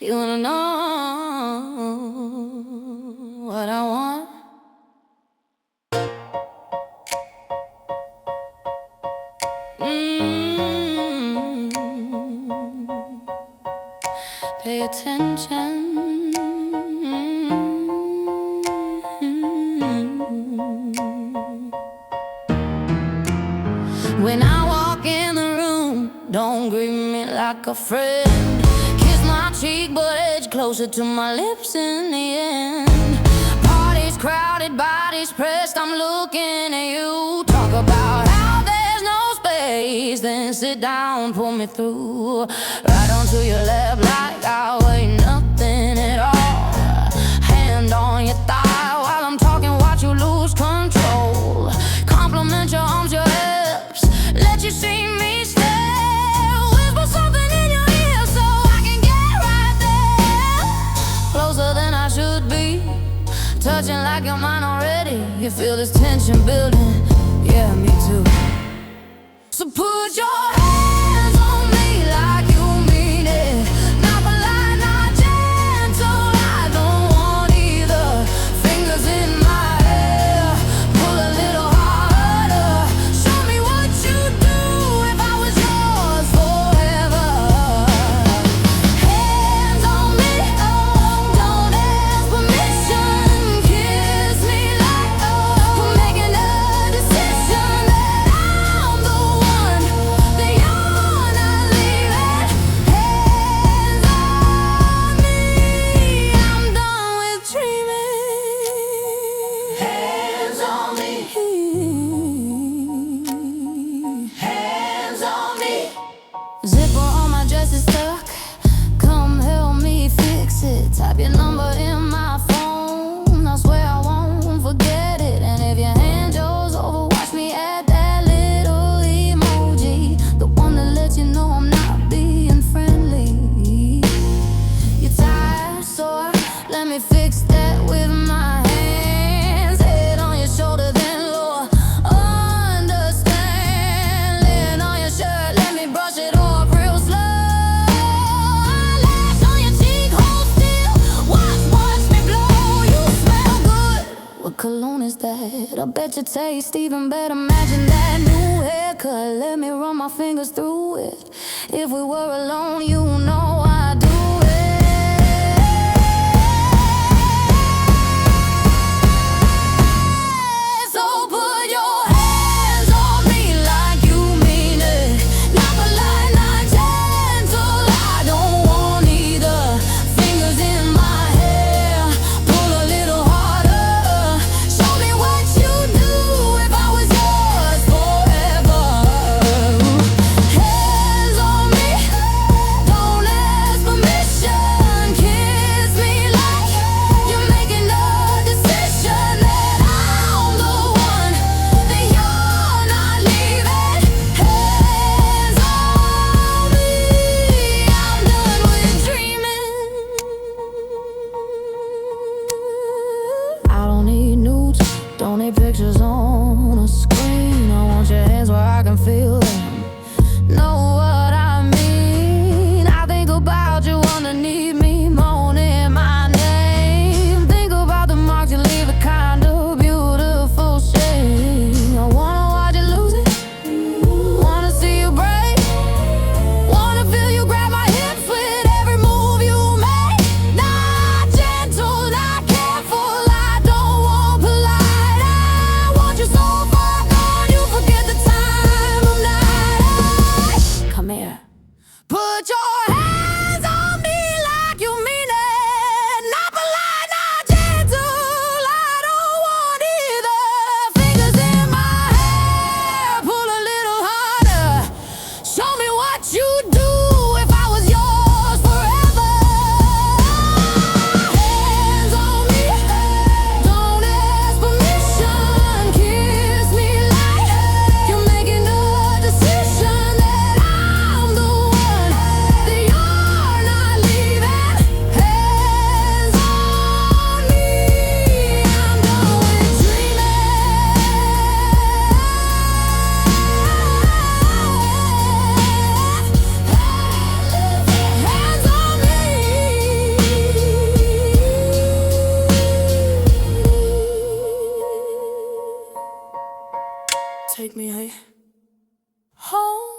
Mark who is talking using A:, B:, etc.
A: You wanna know what I want? Mm. Pay attention. When I walk in the room, don't greet me like a friend. Kiss my cheek but edge closer to my lips in the end. Parties crowded, bodies pressed, I'm looking at you. Talk about how there's no space, then sit down, pull me through. Right onto your lap like I weigh nothing at all. Hand on your thigh while I'm talking, watch you lose control. Compliment your arms, your hips, let you see me stare. Whisper something in your ear so I can get right there. Closer than I should be, touching like you're mine already. You feel this tension building, yeah, me too. So put your hands on me like you mean it. Not polite, not gentle, I don't want either. Fingers in my hair, pull a little harder. Show me what you'd do if I was yours forever. Hands on me, don't ask permission. Kiss me like we're making a decision that I'm the one, that you're not leaving. Hands on me, I'm done with dreaming. Hands on me, hands on me. Zipper on my dress is stuck, come help me fix it. Type your number in my phone, I swear I won't forget it. And if your hand goes over, watch me add that little emoji, the one that lets you know I'm not being friendly. You're tired, sore, let me fix that with my hands. Head on your shoulder, then lower, understand. Laying on your shirt, let me brush it off real slow. Lash on your cheek, hold still, watch me blow. You smell good, what cologne is that? I bet you taste even better. Imagine that new haircut, let me run my fingers through it. If we were alone, you know I'd do it. So put your hands on me like you mean it. Not polite, not gentle, I don't want either. Fingers in my hair, pull a little harder. Show me what you'd do if I was yours forever. Hands on me, don't ask permission. Kiss me like you're making a decision that I'm the one, that you're not leaving. Hands on me, I'm done with dreaming. I don't need nudes, don't need pictures on a screen. I want your hands where I can feel them, know what I mean. I think about you underneath me, moaning my name. Think about the marks you leave, a kind of beautiful shame. I wanna watch you lose it, wanna see you break, wanna feel you grab my hips with every move you make. Not gentle, not careful, I don't want polite. I want you so far gone, you forget the time of night. Come here. Put your hands on me like you mean it. Not polite, not gentle, I don't want either. Fingers in my hair, pull a little harder. Show me what you'd do if I was yours forever. Hands on me, don't ask permission. Kiss me like you're making a decision that I'm the one, that you're not leaving. Hands on me, I'm done with dreaming.
B: take me, hey? Hold